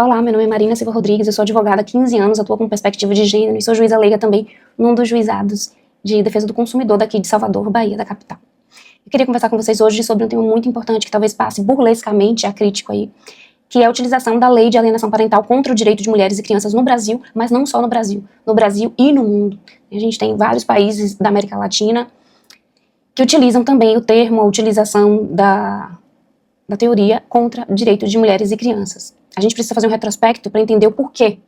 Olá, meu nome é Marina Silva Rodrigues, eu sou advogada há 15 anos, atuo com perspectiva de gênero e sou juíza leiga também num dos juizados de defesa do consumidor daqui de Salvador, Bahia, da capital. Eu queria conversar com vocês hoje sobre um tema muito importante que talvez passe burlescamente a crítico aí, que é a utilização da lei de alienação parental contra o direito de mulheres e crianças no Brasil, mas não só no Brasil e no mundo. A gente tem vários países da América Latina que utilizam também o termo, a utilização da teoria contra direitos de mulheres e crianças. A gente precisa fazer um retrospecto para entender o porquê,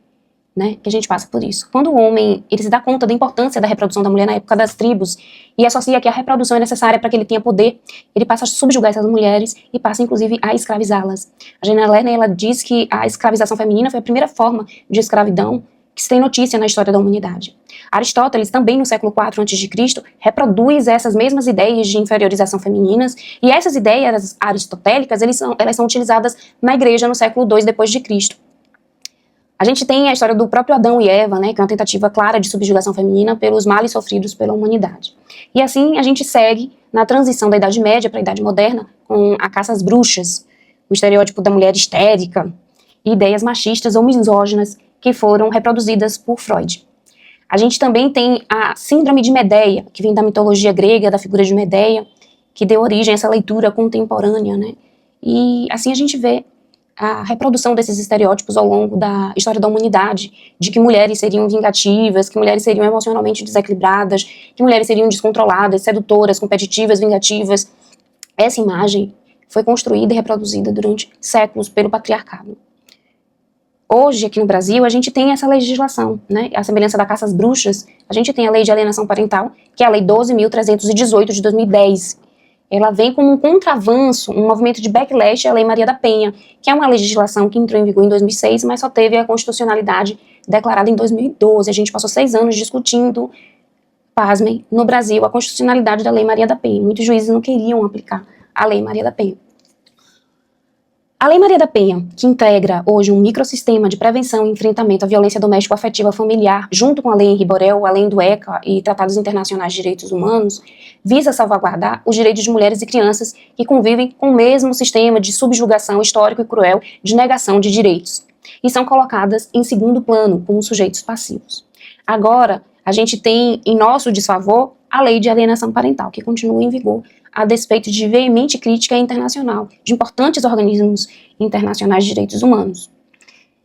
né, que a gente passa por isso. Quando o homem ele se dá conta da importância da reprodução da mulher na época das tribos e associa que a reprodução é necessária para que ele tenha poder, ele passa a subjugar essas mulheres e passa inclusive a escravizá-las. A Jane Lerner, ela diz que a escravização feminina foi a primeira forma de escravidão que se tem notícia na história da humanidade. Aristóteles, também no século IV a.C., reproduz essas mesmas ideias de inferiorização femininas, e essas ideias aristotélicas elas são utilizadas na igreja no século II d.C. A gente tem a história do próprio Adão e Eva, né, que é uma tentativa clara de subjugação feminina pelos males sofridos pela humanidade. E assim a gente segue na transição da Idade Média para a Idade Moderna, com a caça às bruxas, o estereótipo da mulher histérica, e ideias machistas ou misóginas que foram reproduzidas por Freud. A gente também tem a síndrome de Medeia, que vem da mitologia grega, da figura de Medeia, que deu origem a essa leitura contemporânea, né? E assim a gente vê a reprodução desses estereótipos ao longo da história da humanidade, de que mulheres seriam vingativas, que mulheres seriam emocionalmente desequilibradas, que mulheres seriam descontroladas, sedutoras, competitivas, vingativas. Essa imagem foi construída e reproduzida durante séculos pelo patriarcado. Hoje, aqui no Brasil, a gente tem essa legislação, né? A semelhança da caça às bruxas, a gente tem a Lei de Alienação Parental, que é a Lei 12.318 de 2010. Ela vem como um contraavanço, um movimento de backlash à Lei Maria da Penha, que é uma legislação que entrou em vigor em 2006, mas só teve a constitucionalidade declarada em 2012. A gente passou 6 anos discutindo, pasmem, no Brasil, a constitucionalidade da Lei Maria da Penha. Muitos juízes não queriam aplicar a Lei Maria da Penha. A Lei Maria da Penha, que integra hoje um microsistema de prevenção e enfrentamento à violência doméstico-afetiva familiar, junto com a Lei Henri Borel, além do ECA e tratados internacionais de direitos humanos, visa salvaguardar os direitos de mulheres e crianças que convivem com o mesmo sistema de subjugação histórico e cruel de negação de direitos, e são colocadas em segundo plano como sujeitos passivos. Agora, a gente tem em nosso desfavor a Lei de Alienação Parental, que continua em vigor, a despeito de veemente crítica internacional de importantes organismos internacionais de direitos humanos.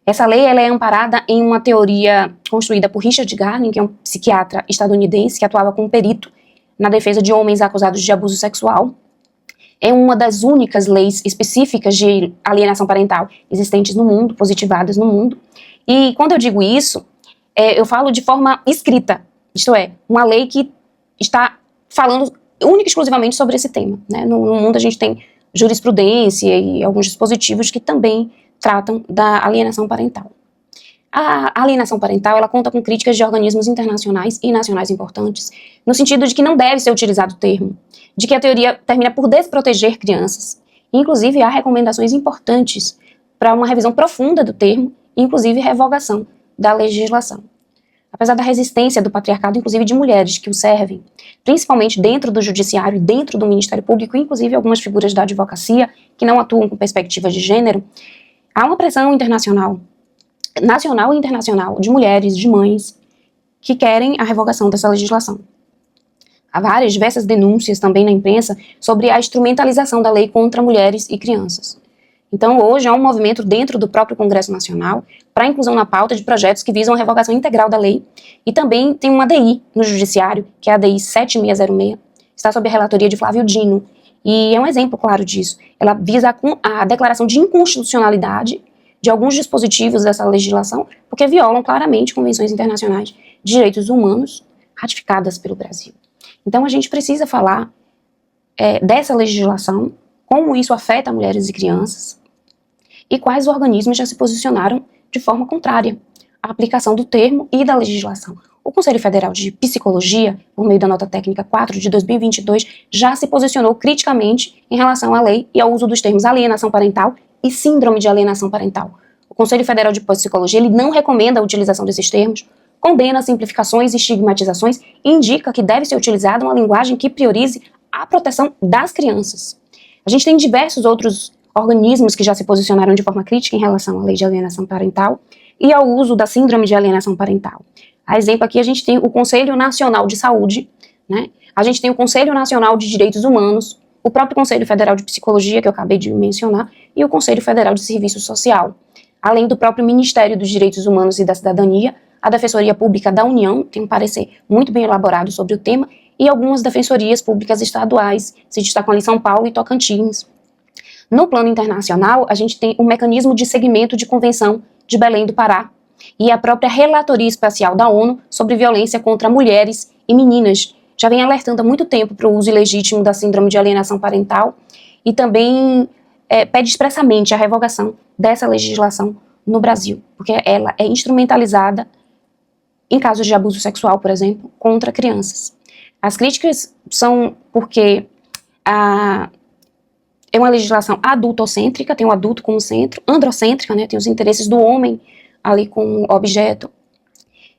Essa lei ela é amparada em uma teoria construída por Richard Garner, que é um psiquiatra estadunidense que atuava como perito na defesa de homens acusados de abuso sexual. É uma das únicas leis específicas de alienação parental existentes no mundo, positivadas no mundo. E quando eu digo isso, eu falo de forma escrita, isto é, uma lei que está falando única e exclusivamente sobre esse tema, né? No mundo a gente tem jurisprudência e alguns dispositivos que também tratam da alienação parental. A alienação parental ela conta com críticas de organismos internacionais e nacionais importantes, no sentido de que não deve ser utilizado o termo, de que a teoria termina por desproteger crianças. Inclusive há recomendações importantes para uma revisão profunda do termo, inclusive revogação da legislação. Apesar da resistência do patriarcado, inclusive de mulheres que o servem, principalmente dentro do judiciário, dentro do Ministério Público, inclusive algumas figuras da advocacia que não atuam com perspectiva de gênero, há uma pressão internacional, nacional e internacional, de mulheres, de mães, que querem a revogação dessa legislação. Há várias, diversas denúncias também na imprensa sobre a instrumentalização da lei contra mulheres e crianças. Então, hoje há um movimento dentro do próprio Congresso Nacional para a inclusão na pauta de projetos que visam a revogação integral da lei. E também tem uma ADI no Judiciário, que é a ADI 7606, está sob a relatoria de Flávio Dino. E é um exemplo claro disso. Ela visa a declaração de inconstitucionalidade de alguns dispositivos dessa legislação, porque violam claramente convenções internacionais de direitos humanos ratificadas pelo Brasil. Então, a gente precisa falar dessa legislação, como isso afeta mulheres e crianças, e quais organismos já se posicionaram de forma contrária à aplicação do termo e da legislação. O Conselho Federal de Psicologia, por meio da nota técnica 4 de 2022, já se posicionou criticamente em relação à lei e ao uso dos termos alienação parental e síndrome de alienação parental. O Conselho Federal de Psicologia ele não recomenda a utilização desses termos, condena simplificações e estigmatizações e indica que deve ser utilizada uma linguagem que priorize a proteção das crianças. A gente tem diversos outros organismos que já se posicionaram de forma crítica em relação à lei de alienação parental e ao uso da síndrome de alienação parental. A exemplo aqui a gente tem o Conselho Nacional de Saúde, né? A gente tem o Conselho Nacional de Direitos Humanos, o próprio Conselho Federal de Psicologia, que eu acabei de mencionar, e o Conselho Federal de Serviço Social. Além do próprio Ministério dos Direitos Humanos e da Cidadania, a Defensoria Pública da União tem um parecer muito bem elaborado sobre o tema, e algumas defensorias públicas estaduais, se destacam ali São Paulo e Tocantins. No plano internacional, a gente tem o Mecanismo de Seguimento de Convenção de Belém do Pará, e a própria Relatoria Especial da ONU sobre Violência contra Mulheres e Meninas, já vem alertando há muito tempo para o uso ilegítimo da síndrome de alienação parental e também pede expressamente a revogação dessa legislação no Brasil, porque ela é instrumentalizada em casos de abuso sexual, por exemplo, contra crianças. As críticas são porque é uma legislação adultocêntrica, tem o adulto como centro, androcêntrica, né, tem os interesses do homem ali como objeto,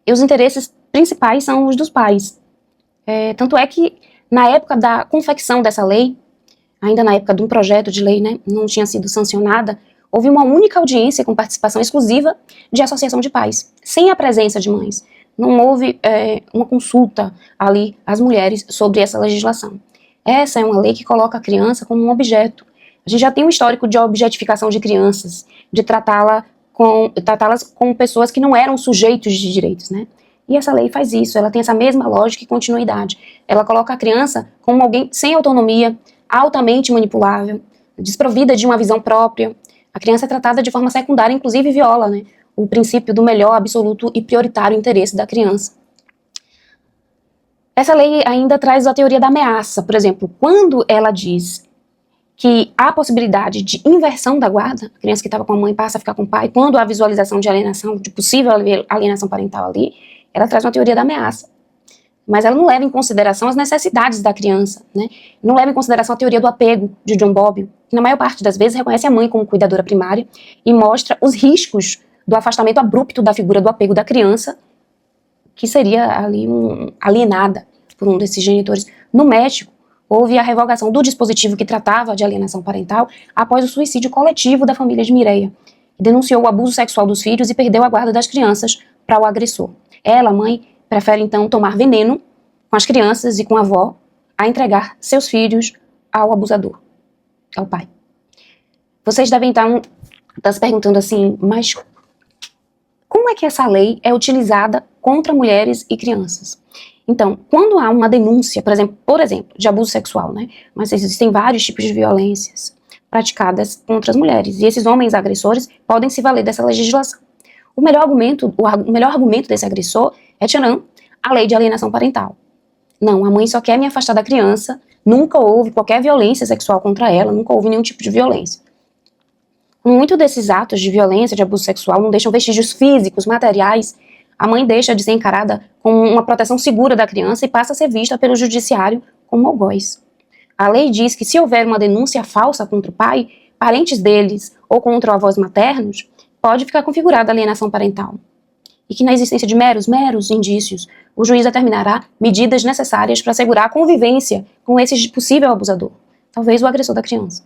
e os interesses principais são os dos pais. Tanto é que, na época da confecção dessa lei, ainda na época de um projeto de lei, né, não tinha sido sancionada, houve uma única audiência com participação exclusiva de associação de pais, sem a presença de mães. Não houve uma consulta ali às mulheres sobre essa legislação. Essa é uma lei que coloca a criança como um objeto. A gente já tem um histórico de objetificação de crianças, de tratá-las como pessoas que não eram sujeitos de direitos, né? E essa lei faz isso, ela tem essa mesma lógica e continuidade. Ela coloca a criança como alguém sem autonomia, altamente manipulável, desprovida de uma visão própria. A criança é tratada de forma secundária, inclusive viola, né, o princípio do melhor, absoluto e prioritário interesse da criança. Essa lei ainda traz a teoria da ameaça. Por exemplo, quando ela diz que há possibilidade de inversão da guarda, a criança que estava com a mãe passa a ficar com o pai, quando há visualização de alienação, de possível alienação parental ali, ela traz uma teoria da ameaça. Mas ela não leva em consideração as necessidades da criança, né? Não leva em consideração a teoria do apego de John Bowlby, que na maior parte das vezes reconhece a mãe como cuidadora primária e mostra os riscos do afastamento abrupto da figura do apego da criança, que seria ali alienada por um desses genitores. No México, houve a revogação do dispositivo que tratava de alienação parental após o suicídio coletivo da família de Mireia, que denunciou o abuso sexual dos filhos e perdeu a guarda das crianças para o agressor. Ela, a mãe, prefere então tomar veneno com as crianças e com a avó a entregar seus filhos ao abusador, ao pai. Vocês devem estar se perguntando assim, mas como é que essa lei é utilizada contra mulheres e crianças? Então, quando há uma denúncia, por exemplo, de abuso sexual, né? Mas existem vários tipos de violências praticadas contra as mulheres, e esses homens agressores podem se valer dessa legislação. O melhor argumento desse agressor é tcharam, a lei de alienação parental. Não, a mãe só quer me afastar da criança, nunca houve qualquer violência sexual contra ela, nunca houve nenhum tipo de violência. Muitos desses atos de violência, de abuso sexual, não deixam vestígios físicos, materiais. A mãe deixa de ser encarada como uma proteção segura da criança e passa a ser vista pelo judiciário como algoz. A lei diz que se houver uma denúncia falsa contra o pai, parentes deles ou contra avós maternos, pode ficar configurada a alienação parental. E que na existência de meros indícios, o juiz determinará medidas necessárias para assegurar a convivência com esse possível abusador, talvez o agressor da criança.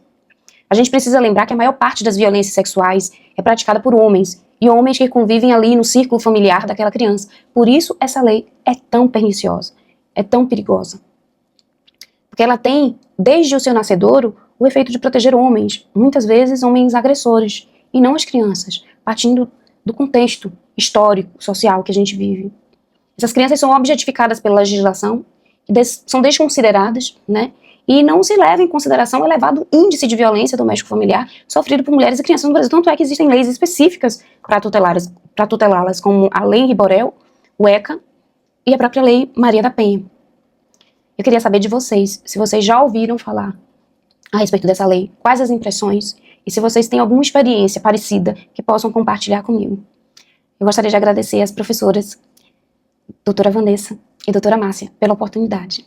A gente precisa lembrar que a maior parte das violências sexuais é praticada por homens, e homens que convivem ali no círculo familiar daquela criança. Por isso essa lei é tão perniciosa, é tão perigosa. Porque ela tem, desde o seu nascedouro, o efeito de proteger homens, muitas vezes homens agressores, e não as crianças, partindo do contexto histórico, social que a gente vive. Essas crianças são objetificadas pela legislação, são desconsideradas, né? E não se leva em consideração o elevado índice de violência doméstico-familiar sofrido por mulheres e crianças no Brasil. Tanto é que existem leis específicas para tutelá-las, como a Lei Riborel, o ECA e a própria Lei Maria da Penha. Eu queria saber de vocês, se vocês já ouviram falar a respeito dessa lei, quais as impressões, e se vocês têm alguma experiência parecida que possam compartilhar comigo. Eu gostaria de agradecer às professoras, doutora Vanessa e doutora Márcia, pela oportunidade.